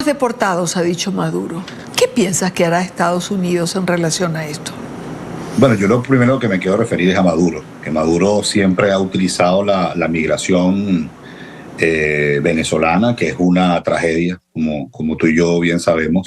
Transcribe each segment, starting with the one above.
deportados, ha dicho Maduro. ¿Qué piensas que hará Estados Unidos en relación a esto? Bueno, yo lo primero que me quiero referir es a Maduro, que Maduro siempre ha utilizado la migración venezolana, que es una tragedia, como tú y yo bien sabemos,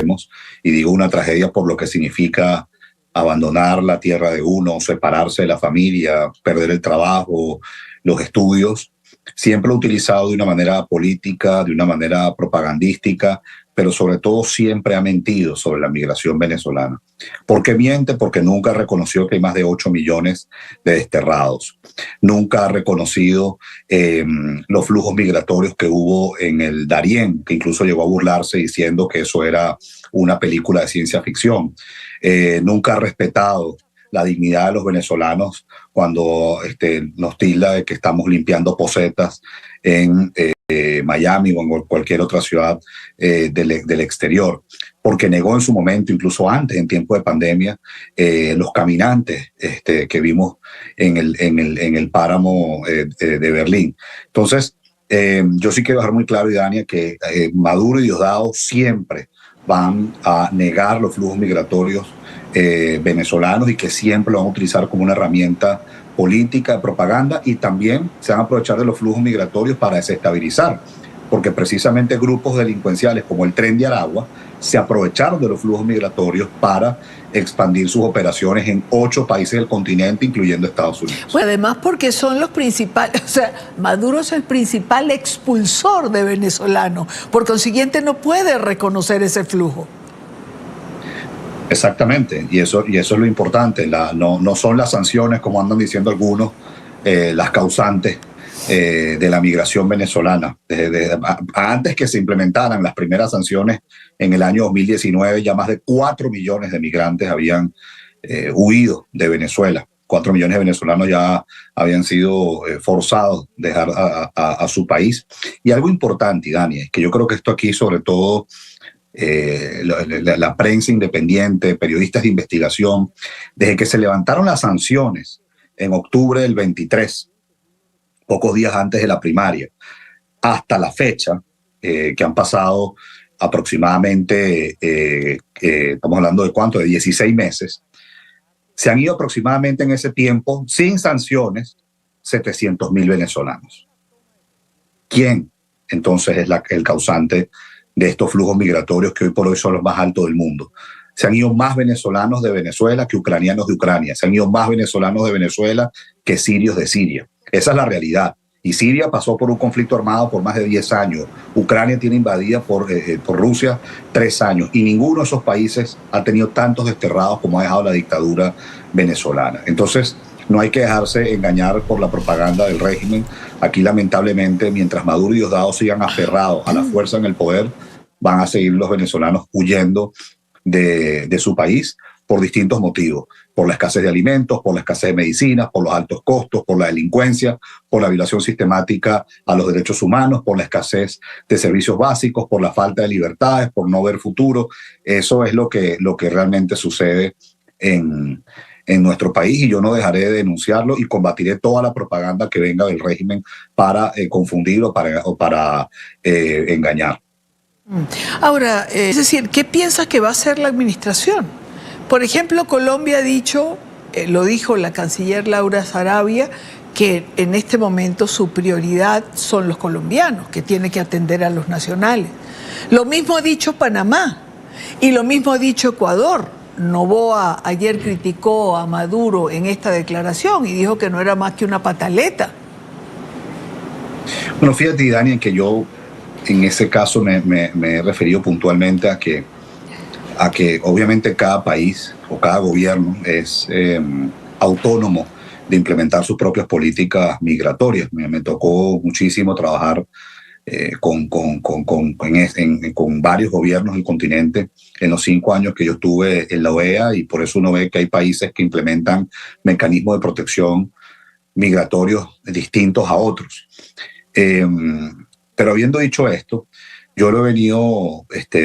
y digo una tragedia por lo que significa abandonar la tierra de uno, separarse de la familia, perder el trabajo, los estudios. Siempre lo ha utilizado de una manera política, de una manera propagandística, pero sobre todo siempre ha mentido sobre la migración venezolana. ¿Por qué miente? Porque nunca reconoció que hay más de 8 millones de desterrados. Nunca ha reconocido los flujos migratorios que hubo en el Darién, que incluso llegó a burlarse diciendo que eso era una película de ciencia ficción. Nunca ha respetado la dignidad de los venezolanos cuando nos tilda de que estamos limpiando posetas en Miami o en cualquier otra ciudad del exterior, porque negó en su momento, incluso antes, en tiempo de pandemia, los caminantes que vimos en el páramo de Berlín. Entonces, yo sí quiero dejar muy claro, Idania, que Maduro y Diosdado siempre van a negar los flujos migratorios venezolanos y que siempre lo van a utilizar como una herramienta política de propaganda, y también se van a aprovechar de los flujos migratorios para desestabilizar, porque precisamente grupos delincuenciales como el Tren de Aragua se aprovecharon de los flujos migratorios para expandir sus operaciones en 8 países del continente, incluyendo Estados Unidos. Bueno, además porque son los principales, o sea, Maduro es el principal expulsor de venezolanos, por consiguiente no puede reconocer ese flujo. Exactamente, y eso es lo importante. No son las sanciones, como andan diciendo algunos, las causantes de la migración venezolana. Antes que se implementaran las primeras sanciones en el año 2019, ya más de 4 millones de migrantes habían huido de Venezuela. 4 millones de venezolanos ya habían sido forzados a dejar a su país. Y algo importante, Dani, es que yo creo que esto aquí, sobre todo, la prensa independiente, periodistas de investigación, desde que se levantaron las sanciones en octubre del 23, pocos días antes de la primaria, hasta la fecha, que han pasado aproximadamente, estamos hablando de cuánto, de 16 meses, se han ido aproximadamente en ese tiempo, sin sanciones, 700.000 venezolanos. ¿Quién entonces es el causante de estos flujos migratorios que hoy por hoy son los más altos del mundo? Se han ido más venezolanos de Venezuela que ucranianos de Ucrania. Se han ido más venezolanos de Venezuela que sirios de Siria. Esa es la realidad. Y Siria pasó por un conflicto armado por más de 10 años. Ucrania tiene invadida por Rusia 3 años. Y ninguno de esos países ha tenido tantos desterrados como ha dejado la dictadura venezolana. Entonces, no hay que dejarse engañar por la propaganda del régimen. Aquí, lamentablemente, mientras Maduro y Diosdado sigan aferrados a la fuerza en el poder, van a seguir los venezolanos huyendo de su país por distintos motivos, por la escasez de alimentos, por la escasez de medicinas, por los altos costos, por la delincuencia, por la violación sistemática a los derechos humanos, por la escasez de servicios básicos, por la falta de libertades, por no ver futuro. Eso es lo que realmente sucede en nuestro país, y yo no dejaré de denunciarlo y combatiré toda la propaganda que venga del régimen para confundir o para engañar. Ahora, es decir, ¿qué piensas que va a hacer la administración? Por ejemplo, Colombia ha dicho, lo dijo la canciller Laura Sarabia, que en este momento su prioridad son los colombianos, que tiene que atender a los nacionales. Lo mismo ha dicho Panamá y lo mismo ha dicho Ecuador. Noboa ayer criticó a Maduro en esta declaración y dijo que no era más que una pataleta. Bueno, fíjate, Dani, que yo en ese caso me he referido puntualmente a que obviamente cada país o cada gobierno es autónomo de implementar sus propias políticas migratorias. Me tocó muchísimo trabajar con varios gobiernos del continente en los 5 años que yo estuve en la OEA, y por eso uno ve que hay países que implementan mecanismos de protección migratorios distintos a otros. Pero habiendo dicho esto, yo lo he venido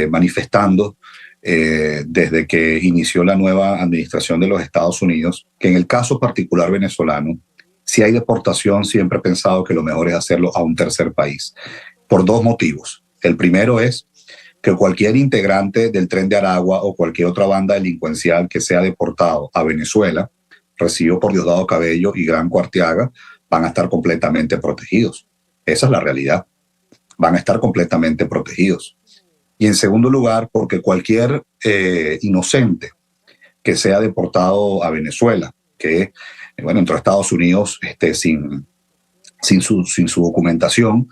manifestando desde que inició la nueva administración de los Estados Unidos, que en el caso particular venezolano, si hay deportación, siempre he pensado que lo mejor es hacerlo a un tercer país, por 2 motivos. El primero es que cualquier integrante del Tren de Aragua o cualquier otra banda delincuencial que sea deportado a Venezuela, recibido por Diosdado Cabello y Granco Arteaga, van a estar completamente protegidos. Esa es la realidad. Van a estar completamente protegidos. Y en segundo lugar, porque cualquier inocente que sea deportado a Venezuela, que entró a Estados Unidos sin su documentación,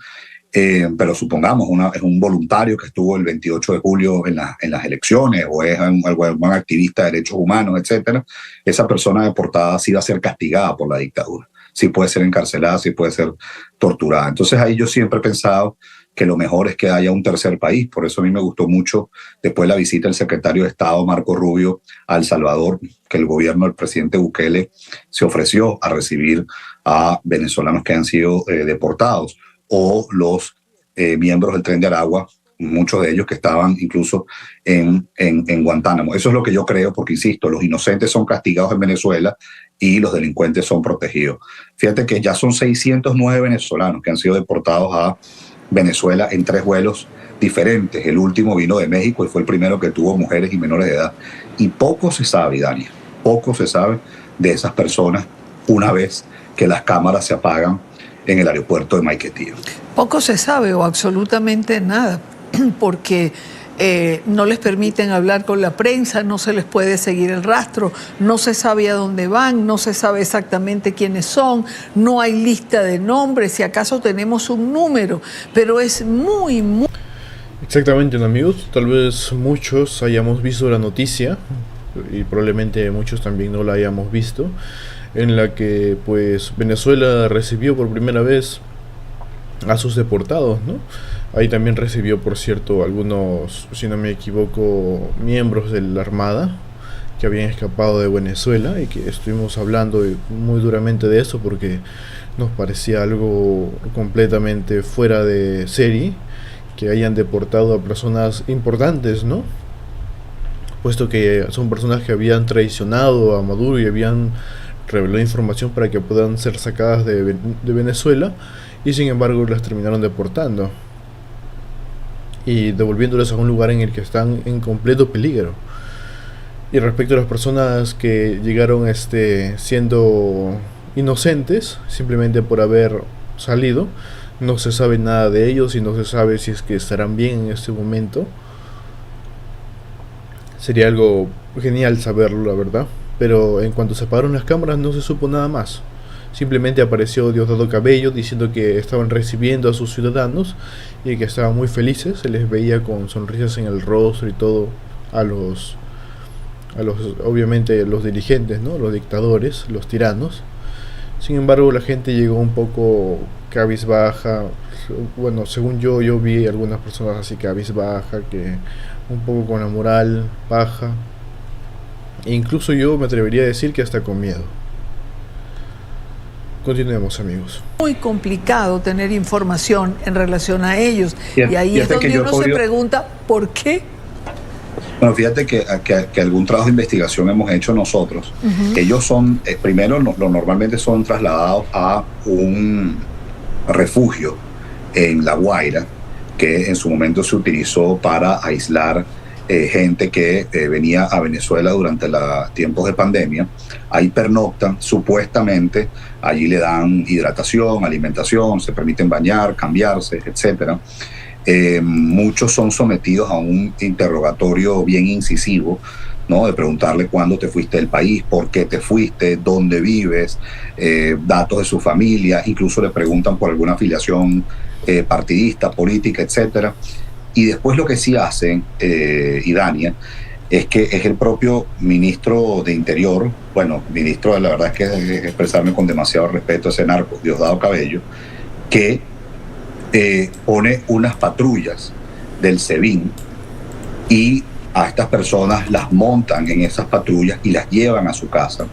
pero supongamos es un voluntario que estuvo el 28 de julio en las elecciones o es algún activista de derechos humanos, etcétera, esa persona deportada sí va a ser castigada por la dictadura, sí puede ser encarcelada, sí puede ser torturada. Entonces ahí yo siempre he pensado que lo mejor es que haya un tercer país. Por eso a mí me gustó mucho después de la visita del secretario de Estado Marco Rubio a El Salvador, que el gobierno del presidente Bukele se ofreció a recibir a venezolanos que han sido deportados o los miembros del Tren de Aragua, muchos de ellos que estaban incluso en Guantánamo. Eso es lo que yo creo, porque insisto, los inocentes son castigados en Venezuela y los delincuentes son protegidos. Fíjate que ya son 609 venezolanos que han sido deportados a Venezuela en 3 vuelos diferentes. El último vino de México y fue el primero que tuvo mujeres y menores de edad. Y poco se sabe, Dani, poco se sabe de esas personas una vez que las cámaras se apagan en el aeropuerto de Maiquetía. Poco se sabe o absolutamente nada, porque no les permiten hablar con la prensa, no se les puede seguir el rastro, no se sabe a dónde van, no se sabe exactamente quiénes son, no hay lista de nombres, si acaso tenemos un número, pero es muy... Exactamente, amigos, tal vez muchos hayamos visto la noticia y probablemente muchos también no la hayamos visto, en la que pues Venezuela recibió por primera vez a sus deportados, ¿no? Ahí también recibió, por cierto, algunos, si no me equivoco, miembros de la Armada que habían escapado de Venezuela, y que estuvimos hablando muy duramente de eso porque nos parecía algo completamente fuera de serie que hayan deportado a personas importantes, ¿no? Puesto que son personas que habían traicionado a Maduro y habían revelado información para que puedan ser sacadas de Venezuela, y sin embargo las terminaron deportando y devolviéndoles a un lugar en el que están en completo peligro. Y respecto a las personas que llegaron siendo inocentes simplemente por haber salido, no se sabe nada de ellos y no se sabe si es que estarán bien en este momento. Sería algo genial saberlo, la verdad, pero en cuanto se apagaron las cámaras no se supo nada más. Simplemente apareció Diosdado Cabello diciendo que estaban recibiendo a sus ciudadanos y que estaban muy felices. Se les veía con sonrisas en el rostro y todo a los obviamente los dirigentes, ¿no? Los dictadores, los tiranos. Sin embargo, la gente llegó un poco cabizbaja. Bueno, según yo vi algunas personas así cabizbaja, que un poco con la moral baja. E incluso yo me atrevería a decir que hasta con miedo. Continuemos, amigos. Muy complicado tener información en relación a ellos. Y ahí es donde uno se pregunta, ¿por qué? Bueno, fíjate que algún trabajo de investigación hemos hecho nosotros. Ellos son, primero, normalmente son trasladados a un refugio en La Guaira, que en su momento se utilizó para aislar gente que venía a Venezuela durante los tiempos de pandemia. Ahí pernoctan, supuestamente, allí le dan hidratación, alimentación, se permiten bañar, cambiarse, etc. Muchos son sometidos a un interrogatorio bien incisivo, ¿no? De preguntarle cuándo te fuiste del país, por qué te fuiste, dónde vives, datos de su familia, incluso le preguntan por alguna afiliación partidista, política, etc. Y después lo que sí hacen, Idania, es que es el propio ministro de Interior, ministro, la verdad es que es expresarme con demasiado respeto a ese narco, Diosdado Cabello, que pone unas patrullas del SEBIN y a estas personas las montan en esas patrullas y las llevan a su casa.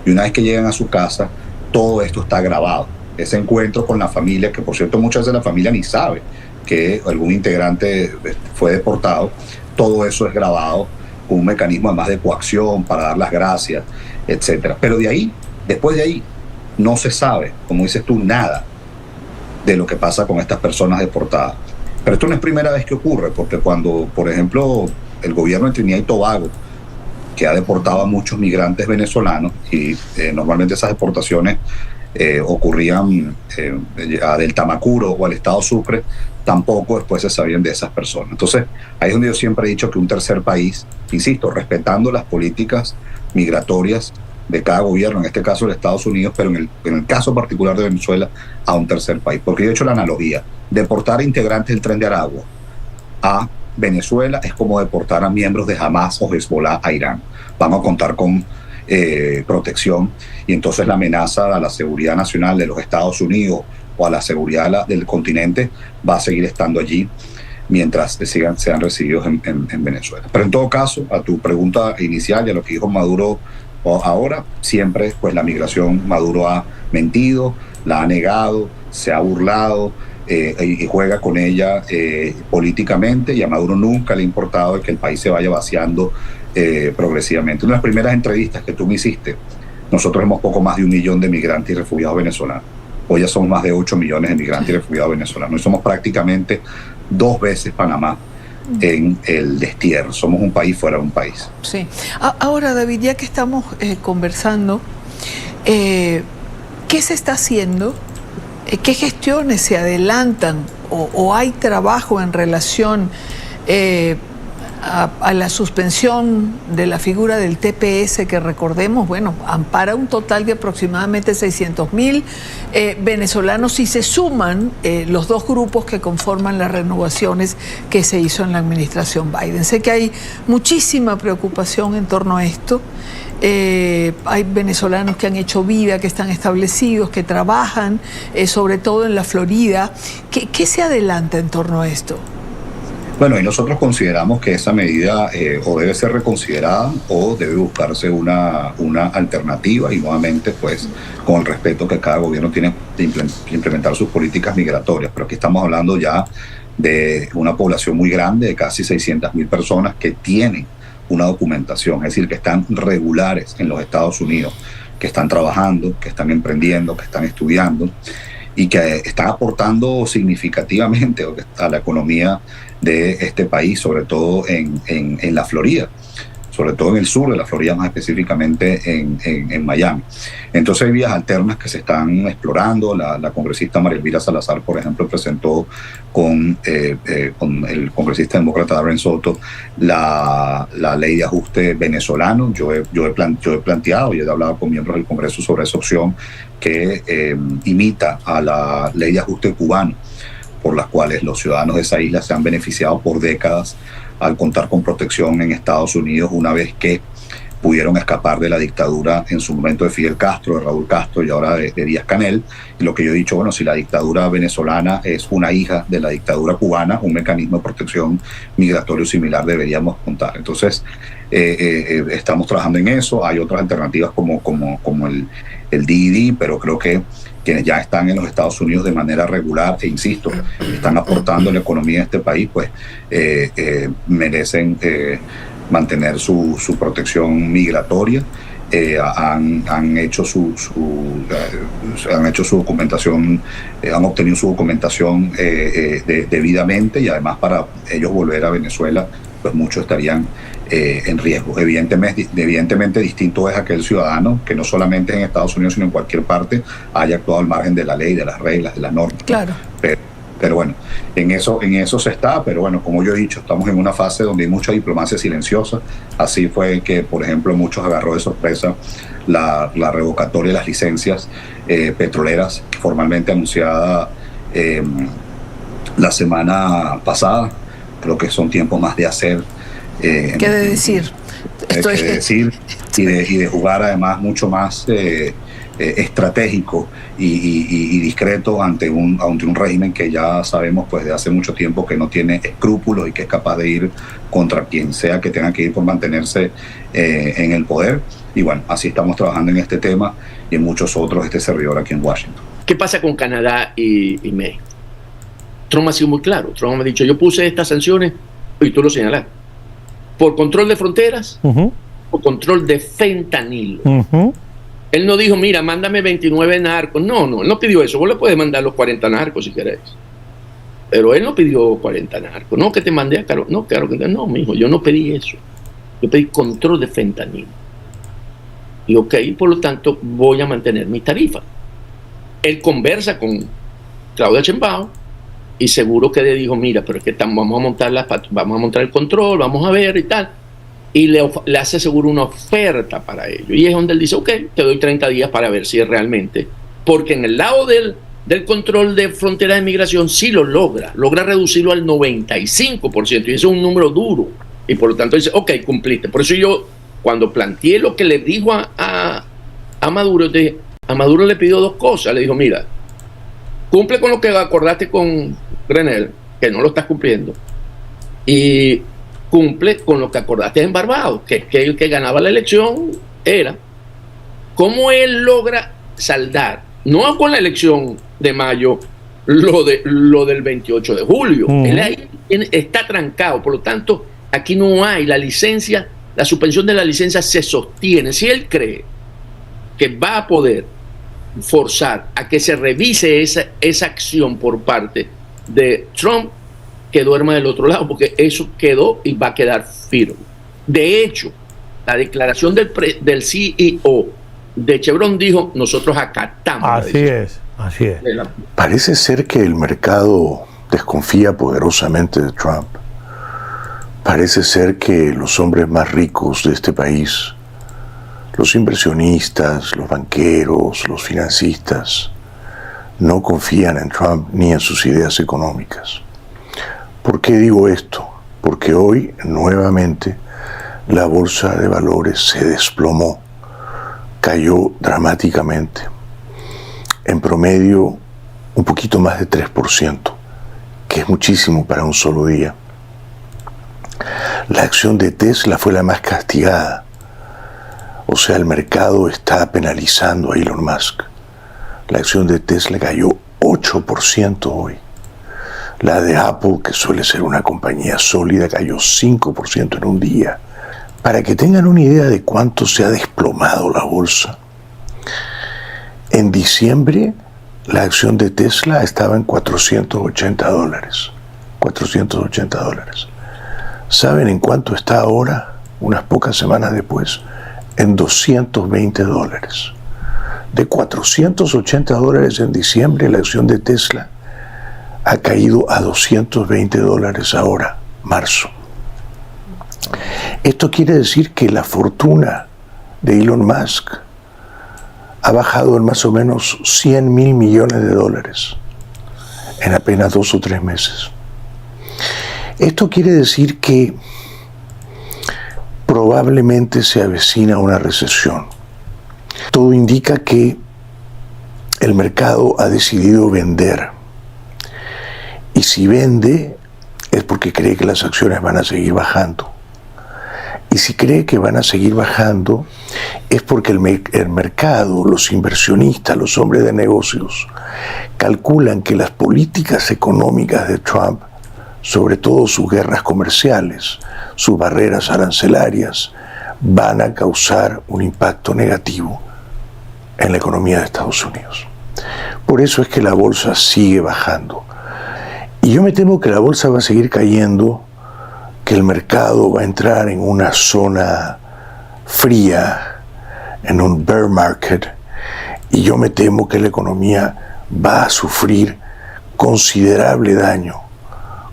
Y una vez que llegan a su casa, todo esto está grabado. Ese encuentro con la familia, que por cierto muchas veces la familia ni sabe que algún integrante fue deportado, todo eso es grabado con un mecanismo además de coacción para dar las gracias, etc. Pero después de ahí, no se sabe, como dices tú, nada de lo que pasa con estas personas deportadas. Pero esto no es primera vez que ocurre, porque cuando, por ejemplo, el gobierno de Trinidad y Tobago, que ha deportado a muchos migrantes venezolanos, y normalmente esas deportaciones ocurrían a del Tamacuro o al estado Sucre, tampoco después se sabían de esas personas. Entonces, ahí es donde yo siempre he dicho que un tercer país, insisto, respetando las políticas migratorias de cada gobierno, en este caso de Estados Unidos, pero en el caso particular de Venezuela, a un tercer país. Porque yo he hecho la analogía, deportar a integrantes del Tren de Aragua a Venezuela es como deportar a miembros de Hamas o Hezbollah a Irán. Vamos a contar con protección, y entonces la amenaza a la seguridad nacional de los Estados Unidos o a la seguridad del continente va a seguir estando allí mientras sean recibidos en Venezuela. Pero en todo caso, a tu pregunta inicial y a lo que dijo Maduro ahora, siempre pues la migración, Maduro ha mentido, la ha negado, se ha burlado y juega con ella políticamente, y a Maduro nunca le ha importado que el país se vaya vaciando progresivamente. Una de las primeras entrevistas que tú me hiciste, nosotros hemos poco más de 1 millón de migrantes y refugiados venezolanos. Hoy ya somos más de 8 millones de migrantes y refugiados venezolanos. Y somos prácticamente 2 veces Panamá en el destierro. Somos un país fuera de un país. Sí. Ahora, David, ya que estamos conversando, ¿qué se está haciendo? ¿Qué gestiones se adelantan o hay trabajo en relación a la suspensión de la figura del TPS, que recordemos, bueno, ampara un total de aproximadamente 600.000 venezolanos, si se suman los 2 grupos que conforman las renovaciones que se hizo en la administración Biden? Sé que hay muchísima preocupación en torno a esto. Hay venezolanos que han hecho vida, que están establecidos, que trabajan, sobre todo en la Florida. ¿Qué se adelanta en torno a esto? Bueno, y nosotros consideramos que esa medida o debe ser reconsiderada o debe buscarse una alternativa, y nuevamente pues con el respeto que cada gobierno tiene de implementar sus políticas migratorias. Pero aquí estamos hablando ya de una población muy grande, de casi 600.000 personas que tienen una documentación, es decir, que están regulares en los Estados Unidos, que están trabajando, que están emprendiendo, que están estudiando y que están aportando significativamente a la economía de este país, sobre todo en la Florida, sobre todo en el sur de la Florida, más específicamente en Miami. Entonces hay vías alternas que se están explorando. La congresista María Elvira Salazar, por ejemplo, presentó con el congresista demócrata Darren Soto la ley de ajuste venezolano. Yo he planteado y he hablado con miembros del Congreso sobre esa opción que imita a la ley de ajuste cubano, por las cuales los ciudadanos de esa isla se han beneficiado por décadas al contar con protección en Estados Unidos, una vez que pudieron escapar de la dictadura en su momento de Fidel Castro, de Raúl Castro y ahora de Díaz-Canel. Y lo que yo he dicho, bueno, si la dictadura venezolana es una hija de la dictadura cubana, un mecanismo de protección migratorio similar deberíamos contar. Entonces, estamos trabajando en eso. Hay otras alternativas como el DED, pero creo que quienes ya están en los Estados Unidos de manera regular, e insisto, están aportando a la economía de este país, pues merecen mantener su protección migratoria. Han hecho su documentación, han obtenido su documentación debidamente, y además para ellos volver a Venezuela, pues muchos estarían en riesgo. Evidentemente distinto es aquel ciudadano que no solamente en Estados Unidos, sino en cualquier parte haya actuado al margen de la ley, de las reglas, de las normas. Claro. Pero bueno, en eso se está. Pero bueno, como yo he dicho, estamos en una fase donde hay mucha diplomacia silenciosa. Así fue que, por ejemplo, muchos agarró de sorpresa la revocatoria de las licencias petroleras formalmente anunciada la semana pasada. Creo que son tiempos más de hacer. ¿Qué de decir? Y de jugar además mucho más estratégico y discreto ante un régimen que ya sabemos pues de hace mucho tiempo que no tiene escrúpulos y que es capaz de ir contra quien sea que tenga que ir por mantenerse en el poder. Y bueno, así estamos trabajando en este tema y en muchos otros, este servidor aquí en Washington. ¿Qué pasa con Canadá y México? Trump ha sido muy claro. Trump ha dicho, yo puse estas sanciones, y tú lo señalaste, por control de fronteras, por control de fentanilo. Él no dijo, mira, mándame 29 narcos. No, él no pidió eso. Vos le puedes mandar los 40 narcos si querés. Pero él no pidió 40 narcos. No, que te mandé a Caro. No, claro que no, mijo, yo no pedí eso. Yo pedí control de fentanilo. Y ok, por lo tanto, voy a mantener mis tarifas. Él conversa con Claudia Sheinbaum y seguro que le dijo, mira, pero es que vamos a montar el control, vamos a ver y tal. Y le hace seguro una oferta para ello. Y es donde él dice, ok, te doy 30 días para ver si es realmente. Porque en el lado del control de frontera de migración sí lo logra reducirlo al 95%. Y eso es un número duro. Y por lo tanto dice, ok, cumpliste. Por eso yo, cuando planteé lo que le dijo a Maduro, a Maduro le pidió 2 cosas. Le dijo, mira, cumple con lo que acordaste con Grenell, que no lo estás cumpliendo. Y cumple con lo que acordaste en Barbados, que el que ganaba la elección era. ¿Cómo él logra saldar, no con la elección de mayo, lo del 28 de julio? Él ahí está trancado, por lo tanto, aquí no hay la licencia, la suspensión de la licencia se sostiene. Si él cree que va a poder forzar a que se revise esa acción por parte de Trump, que duerma del otro lado, porque eso quedó y va a quedar firme. De hecho, la declaración del CEO de Chevron dijo, nosotros acatamos. Así es. Parece ser que el mercado desconfía poderosamente de Trump. Parece ser que los hombres más ricos de este país, los inversionistas, los banqueros, los financistas, no confían en Trump ni en sus ideas económicas. ¿Por qué digo esto? Porque hoy, nuevamente, la bolsa de valores se desplomó, cayó dramáticamente. En promedio, un poquito más de 3%, que es muchísimo para un solo día. La acción de Tesla fue la más castigada. O sea, el mercado está penalizando a Elon Musk. La acción de Tesla cayó 8% hoy. La de Apple, que suele ser una compañía sólida, cayó 5% en un día. Para que tengan una idea de cuánto se ha desplomado la bolsa, en diciembre la acción de Tesla estaba en $480. $480. ¿Saben en cuánto está ahora, unas pocas semanas después? En $220. De $480 en diciembre, la acción de Tesla ha caído a $220 ahora, marzo. Esto quiere decir que la fortuna de Elon Musk ha bajado en más o menos $100.000 millones en apenas 2 o 3 meses. Esto quiere decir que probablemente se avecina una recesión. Todo indica que el mercado ha decidido vender. Y si vende, es porque cree que las acciones van a seguir bajando. Y si cree que van a seguir bajando, es porque el mercado, los inversionistas, los hombres de negocios, calculan que las políticas económicas de Trump, sobre todo sus guerras comerciales, sus barreras arancelarias, van a causar un impacto negativo en la economía de Estados Unidos. Por eso es que la bolsa sigue bajando. Y yo me temo que la bolsa va a seguir cayendo, que el mercado va a entrar en una zona fría, en un bear market, y yo me temo que la economía va a sufrir considerable daño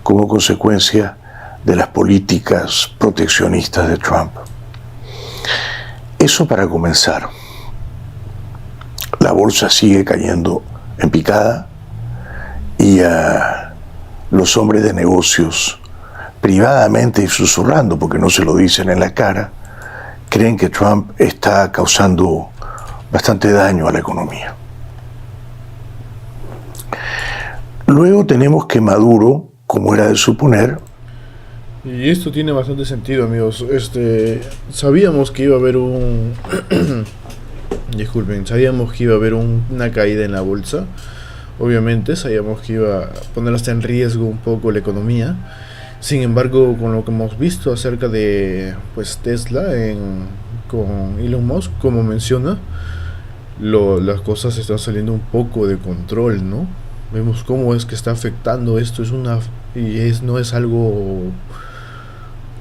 como consecuencia de las políticas proteccionistas de Trump. Eso para comenzar. La bolsa sigue cayendo en picada y los hombres de negocios, privadamente y susurrando, porque no se lo dicen en la cara, creen que Trump está causando bastante daño a la economía. Luego tenemos que Maduro, como era de suponer, y esto tiene bastante sentido, amigos. Sabíamos que iba a haber disculpen, sabíamos que iba a haber una caída en la bolsa. Obviamente, sabíamos que iba a poner hasta en riesgo un poco la economía. Sin embargo, con lo que hemos visto acerca de Tesla con Elon Musk, como menciona, las cosas están saliendo un poco de control, ¿no? Vemos cómo es que está afectando esto. No es algo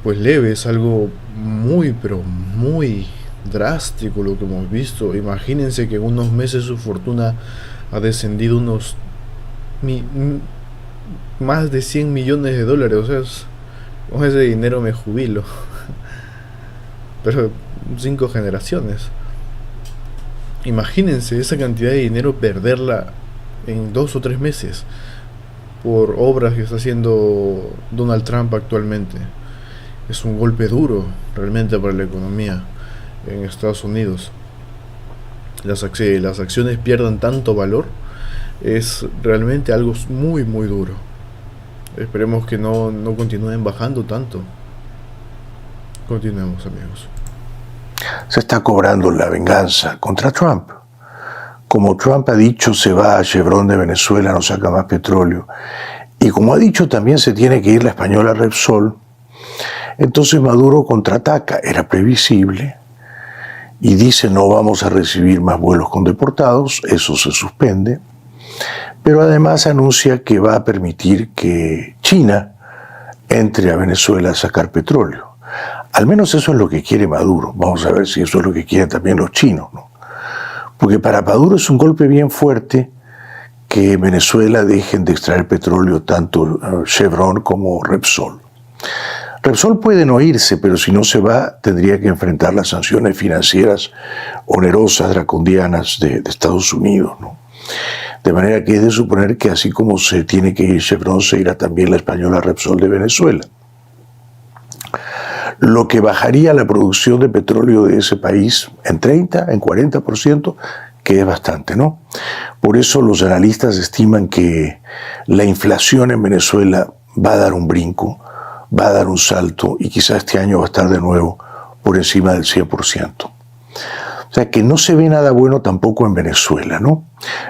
pues leve, es algo muy, pero muy drástico lo que hemos visto. Imagínense que en unos meses su fortuna ha descendido más de 100 millones de dólares. O sea, con ese dinero me jubilo. Pero 5 generaciones. Imagínense esa cantidad de dinero perderla en 2 o 3 meses por obras que está haciendo Donald Trump actualmente. Es un golpe duro realmente para la economía en Estados Unidos. Las acciones pierdan tanto valor, es realmente algo muy muy duro. Esperemos que no continúen bajando tanto. Continuemos, amigos. Se está cobrando la venganza contra Trump. Como Trump ha dicho, se va a Chevron de Venezuela, no saca más petróleo. Y como ha dicho, también se tiene que ir la española Repsol. Entonces Maduro contraataca, era previsible, y dice no vamos a recibir más vuelos con deportados, eso se suspende, pero además anuncia que va a permitir que China entre a Venezuela a sacar petróleo. Al menos eso es lo que quiere Maduro. Vamos a ver si eso es lo que quieren también los chinos, ¿no? Porque para Maduro es un golpe bien fuerte que en Venezuela dejen de extraer petróleo tanto Chevron como Repsol. Repsol puede no irse, pero si no se va, tendría que enfrentar las sanciones financieras onerosas, draconianas de Estados Unidos, ¿no? De manera que es de suponer que así como se tiene que ir Chevron, se irá también la española Repsol de Venezuela. Lo que bajaría la producción de petróleo de ese país en 30, en 40%, que es bastante, ¿no? Por eso los analistas estiman que la inflación en Venezuela va a dar un brinco, va a dar un salto y quizás este año va a estar de nuevo por encima del 100%. O sea que no se ve nada bueno tampoco en Venezuela, ¿no?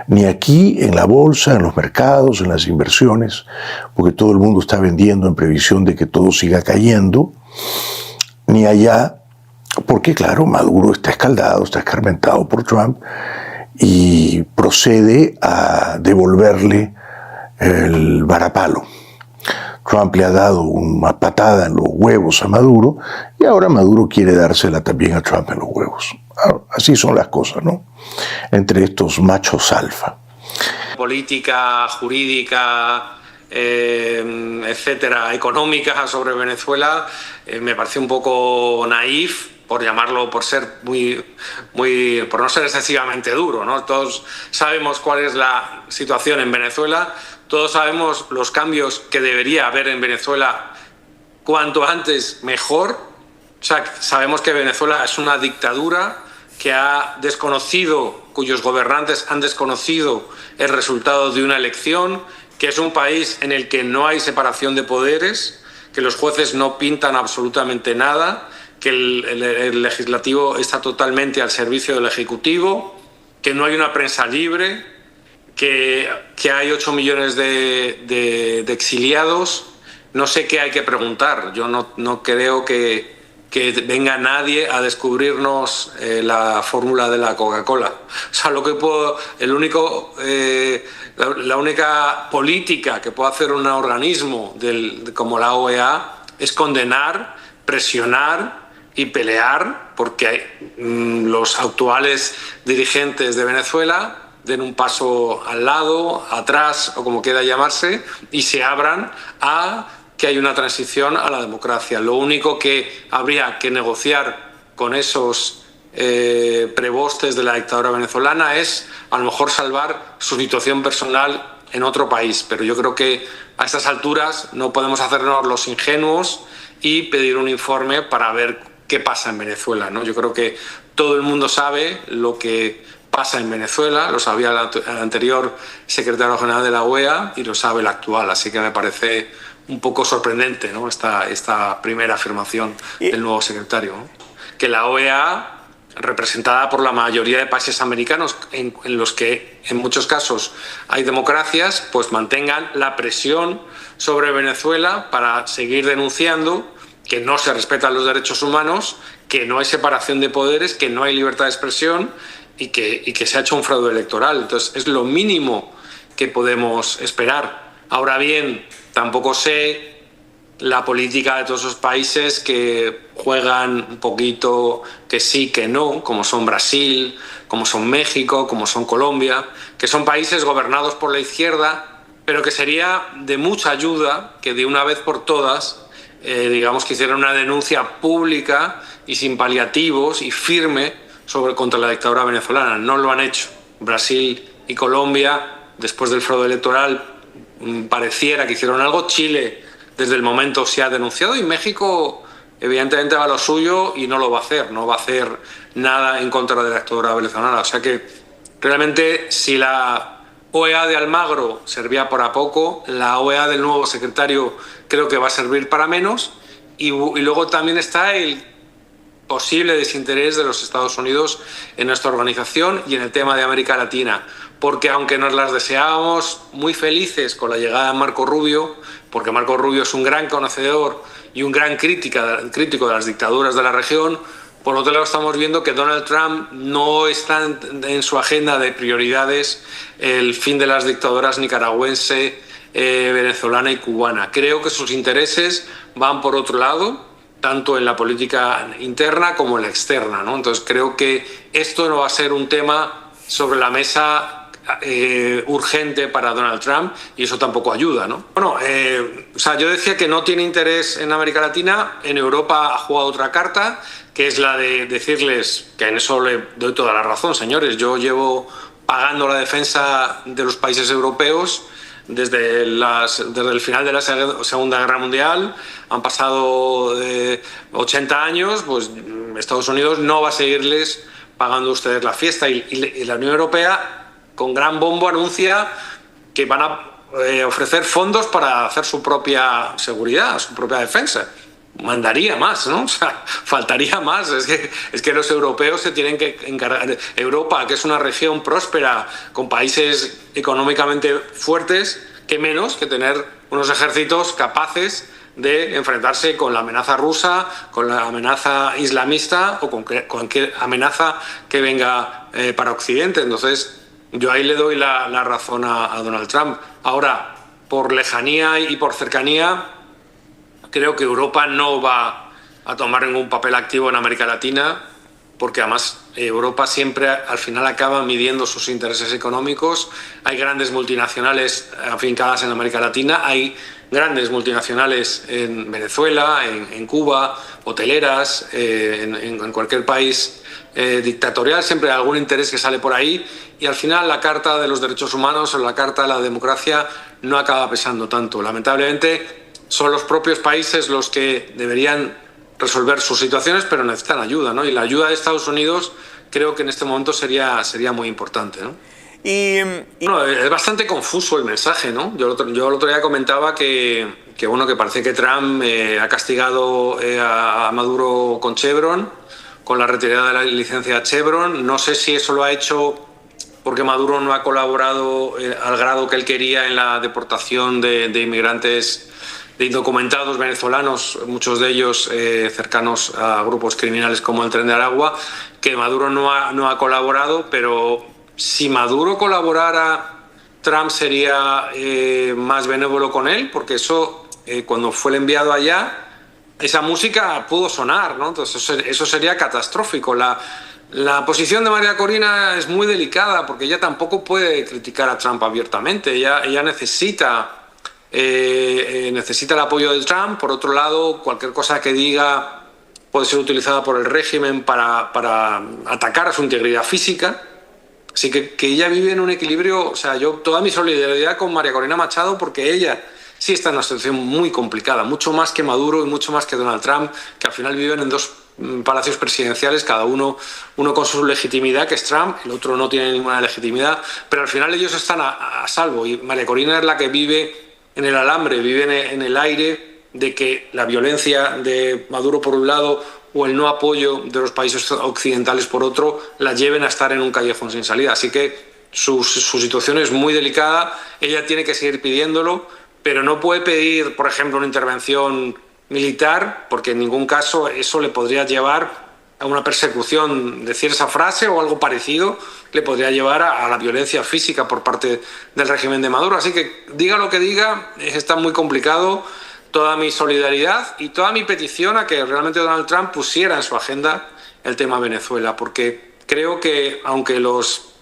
Ni aquí, en la bolsa, en los mercados, en las inversiones, porque todo el mundo está vendiendo en previsión de que todo siga cayendo, ni allá, porque claro, Maduro está escaldado, está escarmentado por Trump y procede a devolverle el varapalo. Trump le ha dado una patada en los huevos a Maduro y ahora Maduro quiere dársela también a Trump en los huevos. Así son las cosas, ¿no? Entre estos machos alfa. Política, jurídica, etcétera, económica sobre Venezuela, me parece un poco naif, por llamarlo, por no ser excesivamente duro, ¿no? Todos sabemos cuál es la situación en Venezuela, todos sabemos los cambios que debería haber en Venezuela cuanto antes mejor. O sea, sabemos que Venezuela es una dictadura que ha desconocido, cuyos gobernantes han desconocido el resultado de una elección, que es un país en el que no hay separación de poderes, que los jueces no pintan absolutamente nada, que el legislativo está totalmente al servicio del ejecutivo, que no hay una prensa libre, que hay 8 millones de exiliados. No sé qué hay que preguntar. Yo no creo que venga nadie a descubrirnos la fórmula de la Coca-Cola. O sea, la única política que puede hacer un organismo como la OEA es condenar, presionar y pelear porque los actuales dirigentes de Venezuela den un paso al lado, atrás o como quiera llamarse, y se abran a que hay una transición a la democracia. Lo único que habría que negociar con esos prebostes de la dictadura venezolana es a lo mejor salvar su situación personal en otro país, pero yo creo que a estas alturas no podemos hacernos los ingenuos y pedir un informe para ver qué pasa en Venezuela, ¿no? Yo creo que todo el mundo sabe lo que pasa en Venezuela, lo sabía el anterior secretario general de la OEA y lo sabe el actual, así que me parece un poco sorprendente, ¿no? esta primera afirmación del nuevo secretario, ¿no? Que la OEA, representada por la mayoría de países americanos en los que en muchos casos hay democracias, pues mantengan la presión sobre Venezuela para seguir denunciando que no se respetan los derechos humanos, que no hay separación de poderes, que no hay libertad de expresión y que se ha hecho un fraude electoral. Entonces es lo mínimo qué podemos esperar. Ahora bien, tampoco sé la política de todos esos países que juegan un poquito que sí, que no, como son Brasil, como son México, como son Colombia, que son países gobernados por la izquierda, pero que sería de mucha ayuda que de una vez por todas, digamos, que hicieran una denuncia pública y sin paliativos y firme contra la dictadura venezolana. No lo han hecho. Brasil y Colombia, después del fraude electoral, pareciera que hicieron algo. Chile, desde el momento, se ha denunciado, y México evidentemente va a lo suyo y no lo va a hacer. No va a hacer nada en contra de la dictadura venezolana. O sea que realmente, si la OEA de Almagro servía para poco, la OEA del nuevo secretario creo que va a servir para menos. Y luego también está el posible desinterés de los Estados Unidos en nuestra organización y en el tema de América Latina, porque aunque nos las deseábamos muy felices con la llegada de Marco Rubio, porque Marco Rubio es un gran conocedor y un gran crítico de las dictaduras de la región, por otro lado estamos viendo que Donald Trump no está en su agenda de prioridades el fin de las dictaduras nicaragüense, venezolana y cubana. Creo que sus intereses van por otro lado, tanto en la política interna como en la externa, ¿no? Entonces creo que esto no va a ser un tema sobre la mesa urgente para Donald Trump, y eso tampoco ayuda, ¿no? Bueno, yo decía que no tiene interés en América Latina. En Europa ha jugado otra carta, que es la de decirles, que en eso le doy toda la razón, señores, yo llevo pagando la defensa de los países europeos desde el final de la Segunda Guerra Mundial. Han pasado 80 años, pues Estados Unidos no va a seguirles pagando ustedes la fiesta, y la Unión Europea con gran bombo anuncia que van a ofrecer fondos para hacer su propia seguridad, su propia defensa. Mandaría más, ¿no? O sea, faltaría más. Es que los europeos se tienen que encargar. Europa, que es una región próspera, con países económicamente fuertes, que menos que tener unos ejércitos capaces de enfrentarse con la amenaza rusa, con la amenaza islamista o con cualquier amenaza que venga para Occidente. Entonces, yo ahí le doy la razón a Donald Trump. Ahora, por lejanía y por cercanía, creo que Europa no va a tomar ningún papel activo en América Latina, porque además Europa siempre al final acaba midiendo sus intereses económicos. Hay grandes multinacionales afincadas en América Latina, hay grandes multinacionales en Venezuela, en Cuba, hoteleras, en cualquier país dictatorial, siempre hay algún interés que sale por ahí, y al final la Carta de los Derechos Humanos o la Carta de la Democracia no acaba pesando tanto. Lamentablemente son los propios países los que deberían resolver sus situaciones, pero necesitan ayuda, ¿no? Y la ayuda de Estados Unidos creo que en este momento sería muy importante, ¿no? Bueno, es bastante confuso el mensaje, ¿no? Yo el otro día comentaba que parece que Trump ha castigado a Maduro con Chevron, con la retirada de la licencia Chevron. No sé si eso lo ha hecho porque Maduro no ha colaborado al grado que él quería en la deportación de inmigrantes, de indocumentados venezolanos, muchos de ellos cercanos a grupos criminales como el Tren de Aragua, que Maduro no ha colaborado. Pero si Maduro colaborara, Trump sería más benévolo con él, porque eso, cuando fue el enviado allá, esa música pudo sonar, ¿no? Entonces eso sería catastrófico. La posición de María Corina es muy delicada, porque ella tampoco puede criticar a Trump abiertamente. Ella necesita el apoyo de Trump. Por otro lado, cualquier cosa que diga puede ser utilizada por el régimen para atacar a su integridad física. Así que ella vive en un equilibrio. O sea, yo toda mi solidaridad con María Corina Machado, porque ella sí está en una situación muy complicada, mucho más que Maduro y mucho más que Donald Trump, que al final viven en dos palacios presidenciales, cada uno con su legitimidad, que es Trump, el otro no tiene ninguna legitimidad, pero al final ellos están a salvo, y María Corina es la que vive en el alambre, vive en el aire de que la violencia de Maduro por un lado o el no apoyo de los países occidentales por otro la lleven a estar en un callejón sin salida. Así que su situación es muy delicada. Ella tiene que seguir pidiéndolo, pero no puede pedir, por ejemplo, una intervención militar, porque en ningún caso eso le podría llevar una persecución, decir esa frase o algo parecido le podría llevar a la violencia física por parte del régimen de Maduro. Así que diga lo que diga, está muy complicado. Toda mi solidaridad y toda mi petición a que realmente Donald Trump pusiera en su agenda el tema Venezuela, porque creo que aunque los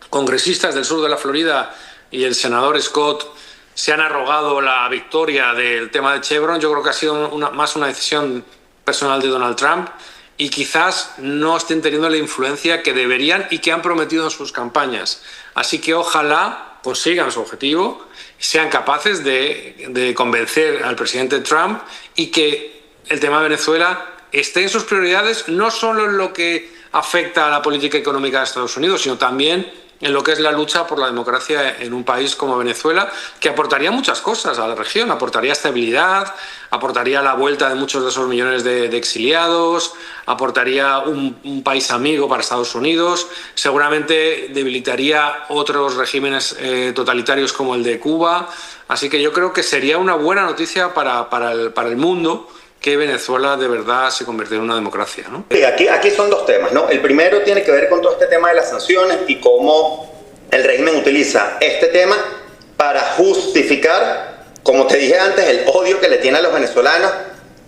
congresistas del sur de la Florida y el senador Scott se han arrogado la victoria del tema de Chevron, yo creo que ha sido más una decisión personal de Donald Trump y quizás no estén teniendo la influencia que deberían y que han prometido en sus campañas. Así que ojalá consigan su objetivo, sean capaces de convencer al presidente Trump y que el tema de Venezuela esté en sus prioridades, no solo en lo que afecta a la política económica de Estados Unidos, sino también en lo que es la lucha por la democracia en un país como Venezuela, que aportaría muchas cosas a la región, aportaría estabilidad, aportaría la vuelta de muchos de esos millones de exiliados, aportaría un país amigo para Estados Unidos, seguramente debilitaría otros regímenes totalitarios como el de Cuba. Así que yo creo que sería una buena noticia para el mundo que Venezuela de verdad se convirtió en una democracia, ¿no? Sí, aquí son dos temas, ¿no? El primero tiene que ver con todo este tema de las sanciones y cómo el régimen utiliza este tema para justificar, como te dije antes, el odio que le tiene a los venezolanos,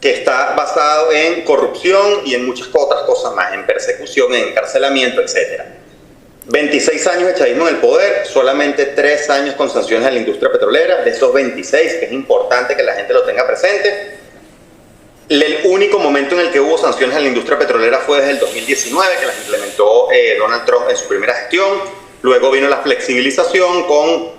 que está basado en corrupción y en muchas otras cosas más, en persecución, en encarcelamiento, etc. 26 años de chavismo en el poder, solamente 3 años con sanciones a la industria petrolera. De esos 26, que es importante que la gente lo tenga presente, el único momento en el que hubo sanciones a la industria petrolera fue desde el 2019, que las implementó Donald Trump en su primera gestión. Luego vino la flexibilización con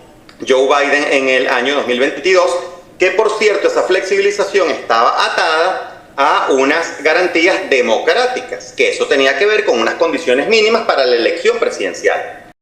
Joe Biden en el año 2022, que por cierto esa flexibilización estaba atada a unas garantías democráticas, que eso tenía que ver con unas condiciones mínimas para la elección presidencial.